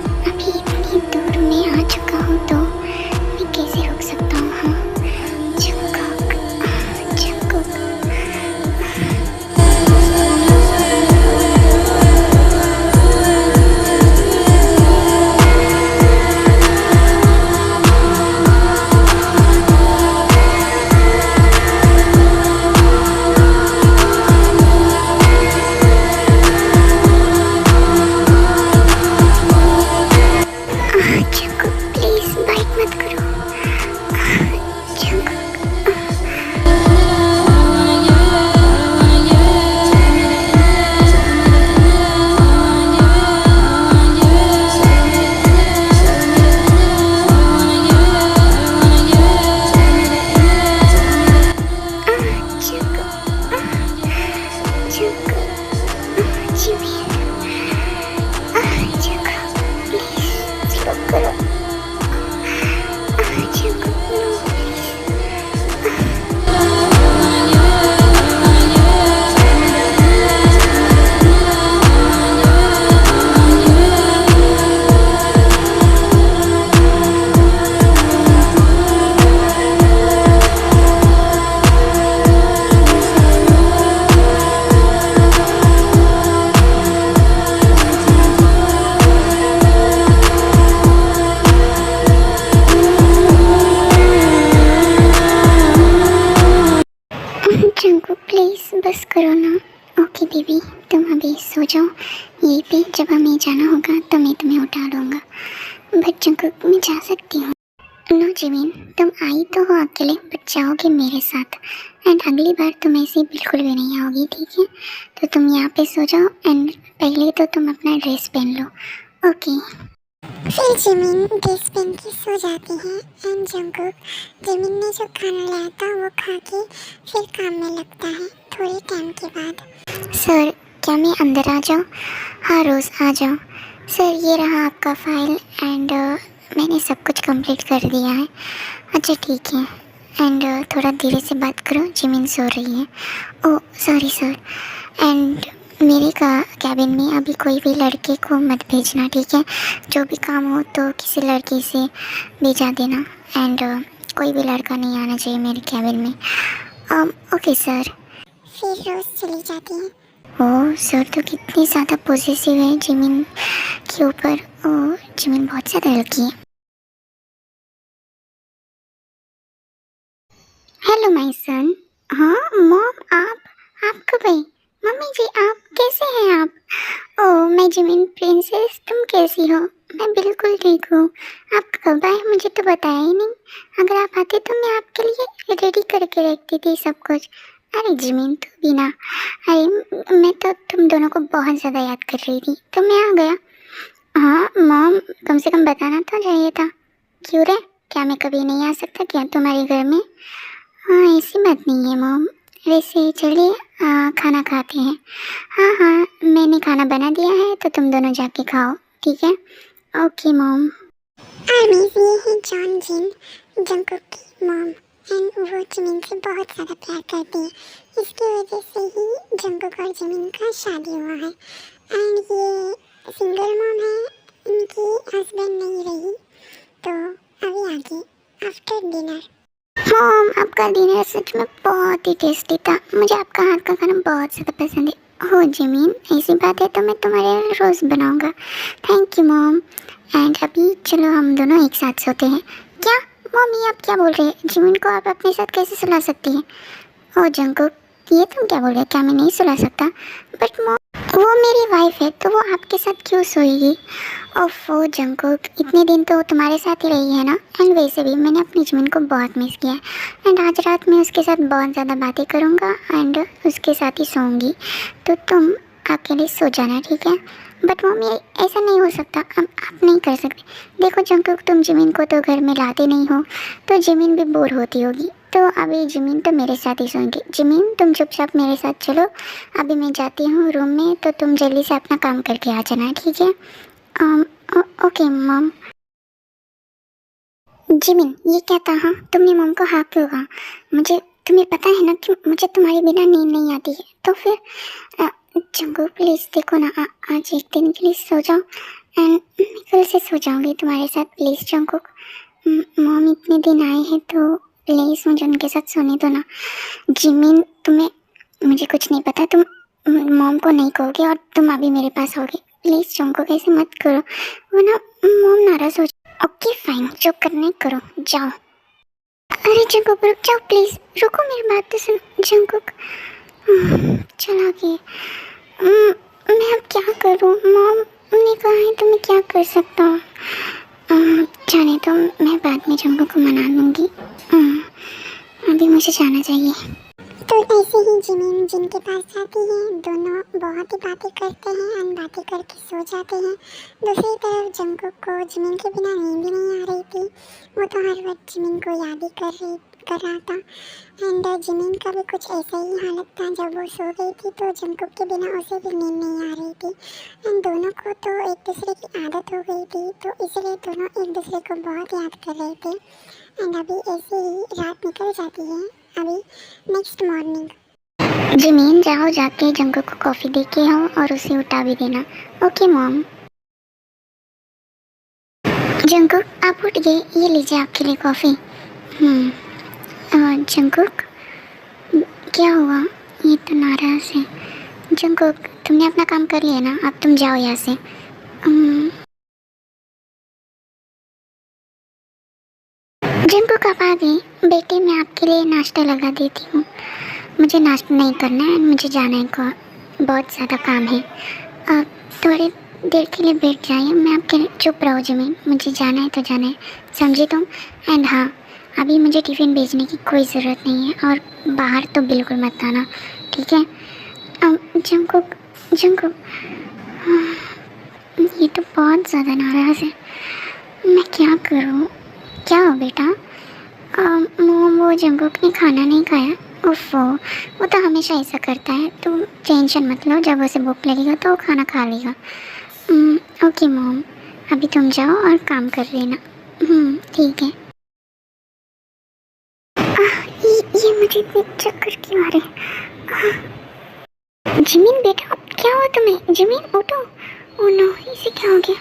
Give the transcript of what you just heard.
अभी इतनी दूर मैं आ चुका हूँ तो मैं कैसे रुक सकता हूँ? हाँ, Jungkook, Jungkook. Jungkook please bite मत करो। जंगकुक। जंगकुक प्लीज बस करो ना। ओके बेबी, तुम अभी सो जाओ यहीं पे। जब हमें जाना होगा तो मैं तुम्हें उठा लूँगा। बट जंगकुक मैं जा सकती हूँ। नो जिमिन, तुम आई तो हो अकेले बट जाओगे मेरे साथ। एंड अगली बार तुम ऐसे बिल्कुल भी नहीं आओगी, ठीक है? तो तुम यहाँ पे सो जाओ एंड पहले तो तुम अपना ड्रेस पहन लो। ओके। फिर जिमिन ड्रेस पहन के सो जाती है एंड जंगकुक जिमिन ने जो खाना लाया था वो खा के फिर काम में लगता है थोड़े टाइम के बाद। सर, क्या मैं अंदर आ जाऊँ? हाँ रोज़ आ जाओ। सर ये रहा आपका फाइल एंड मैंने सब कुछ कंप्लीट कर दिया है। अच्छा ठीक है। एंड थोड़ा धीरे से बात करो, जिमिन सो रही है। Oh sorry sir. एंड मेरे कैबिन में अभी कोई भी लड़के को मत भेजना, ठीक है? जो भी काम हो तो किसी लड़के से भेजा देना। एंड कोई भी लड़का नहीं आना चाहिए मेरे कैबिन में। Okay sir. फिर रोज़ चली जाती है। ओह सर तो कितनी ज़्यादा पॉजिटिव है जिमिन के ऊपर। ओह जिमिन बहुत ज़्यादा लड़की है। Hello my son. हाँ मॉम, आप कब आई? मम्मी जी आप कैसे हैं आप? ओह मैं जिमिन प्रिंसेस, तुम कैसी हो? मैं बिल्कुल ठीक हूँ। आप कब आए मुझे तो बताया ही नहीं। अगर आप आते तो मैं आपके लिए रेडी करके रखती थी सब कुछ। अरे जिमिन तू भी ना। अरे मैं तो तुम दोनों को बहुत ज़्यादा याद कर रही थी तो मैं आ गया। हाँ मॉम, कम से कम बताना तो चाहिए था। क्यों रे, क्या मैं कभी नहीं आ सकता क्या तुम्हारे घर में? हाँ ऐसी बात नहीं है मॉम। वैसे चलिए खाना खाते हैं। हाँ हाँ मैंने खाना बना दिया है तो तुम दोनों जाके खाओ, ठीक है? Okay mom. आर्मीज ये है जॉन जिन, जंगकुक की मॉम। एंड वो जिमिन से बहुत ज़्यादा प्यार करती है। इसकी वजह से ही जंगकुक और जिमिन का शादी हुआ है। एंड ये सिंगल मॉम है, इनकी हस्बैंड नहीं रही। तो अभी आगे आफ्टर डिनर। मॉम आपका डिनर सच में बहुत ही टेस्टी था। मुझे आपका हाथ का खाना बहुत ज़्यादा पसंद है। हो जिमिन ऐसी बात है तो मैं तुम्हारे लिए रोज़ बनाऊंगा। Thank you mom. एंड अभी चलो हम दोनों एक साथ सोते हैं। क्या मम्मी आप क्या बोल रहे हैं? जिमिन को आप अपने साथ कैसे सुला सकती हैं? ओ जंगकुक ये तुम क्या बोल रहे हो? क्या मैं नहीं सुला सकता? बट मॉम वो मेरी वाइफ है तो वो आपके साथ क्यों सोएगी? ओफो जंगकुक इतने दिन तो वो तुम्हारे साथ ही रही है ना। एंड वैसे भी मैंने अपनी जिमिन को बहुत मिस किया है। एंड आज रात मैं उसके साथ बहुत ज़्यादा बातें करूँगा एंड उसके साथ ही सोऊंगी। तो तुम अकेले सो जाना, ठीक है? बट मम्मी ऐसा नहीं हो सकता। आप नहीं कर सकते। देखो जंगकुक तुम जिमिन को तो घर में लाते नहीं हो तो जिमिन भी बोर होती होगी। तो अभी जिमिन तो मेरे साथ ही सोएंगी। जिमिन तुम चुपचाप मेरे साथ चलो। अभी मैं जाती हूँ रूम में तो तुम जल्दी से अपना काम करके आ जाना, ठीक है? Okay mom. जिमिन ये क्या था? हाँ तुमने मॉम को हाँ क्यों कहा? मुझे तुम्हें पता है ना कि मुझे तुम्हारे बिना नींद नहीं आती है। तो फिर जंगकुक प्लीज़ देखो ना आज एक दिन के लिए सो जाओ एंड मैं कल से सो जाऊंगी तुम्हारे साथ, प्लीज़ जंगकुक। मॉम इतने दिन आए हैं तो प्लीज़ मुझे उनके साथ सोने दो ना। जिमिन, तुम्हें, मुझे कुछ नहीं पता, तुम मॉम को नहीं कहोगे और तुम अभी मेरे पास आओगे। प्लीज़ जंगकुक ऐसे मत करो, वरना मॉम नाराज़ हो जाए। ओके फाइन, जो करना है करो, जाओ। अरे जंगकुक रुक जाओ प्लीज़, रुको मेरी बात तो सुन। जंगकुक चला गया। मैं अब क्या करूं? मॉम ने कहा है तो मैं क्या कर सकता हूँ? जाने तो, मैं बाद में जंगकुक को मना लूँगी। अभी मुझे जाना चाहिए। तो ऐसे ही जिमिन जिनके पास जाती है, दोनों बहुत ही बातें करते हैं और बातें करके सो जाते हैं। दूसरी तरफ जंगकुक को जिमिन के बिना नींद भी नहीं आ रही थी। वो तो हर वक्त जिमिन को याद ही कर रहा था। एंड जिमिन का भी कुछ ऐसा ही हालत था, जब वो सो गई थी तो जंगकुक के बिना उसे भी नींद नहीं आ रही थी। एंड दोनों को तो एक दूसरे की आदत हो गई थी, तो इसलिए दोनों एक दूसरे को बहुत याद कर रहे थे। एंड अभी ऐसे ही रात निकल जाती है। अभी नेक्स्ट मॉर्निंग। जिमीन जाओ, जाके जंगकुक को कॉफ़ी दे के आओ और उसे उठा भी देना। Okay mom. जंगकुक आप उठ गए, ये लीजिए आपके लिए कॉफ़ी। जंगकुक क्या हुआ? ये तो नाराज़ है। जंगकुक तुमने अपना काम कर लिया ना, अब तुम जाओ यहाँ से। जंगकुक आप आ गए। बेटे मैं आपके लिए नाश्ता लगा देती हूँ। मुझे नाश्ता नहीं करना है, मुझे जाना है, बहुत ज़्यादा काम है। आप थोड़ी देर के लिए बैठ जाइए, मैं आपके चुप रहो जिमिन, मुझे जाना है तो जाना है, समझे तुम? एंड हाँ, अभी मुझे टिफ़िन भेजने की कोई ज़रूरत नहीं है और बाहर तो बिल्कुल मत आना, ठीक है? जंगकुक ये तो बहुत ज़्यादा नाराज़ है, मैं क्या करूँ? क्या हो बेटा? वो जंगकुक ने खाना नहीं खाया। उफ़ो, वो तो हमेशा ऐसा करता है, तुम टेंशन मत लो, जब उसे भूख लगेगा तो वो खाना खा लेगा। ओके मॉम, अभी तुम जाओ और काम कर लेना। ठीक है। ये मुझे इतने चक्कर क्यों आ रहे? जिमिन बेटा क्या हुआ तुम्हें? जिमिन उठो। ओह नो, इसे क्या हो गया?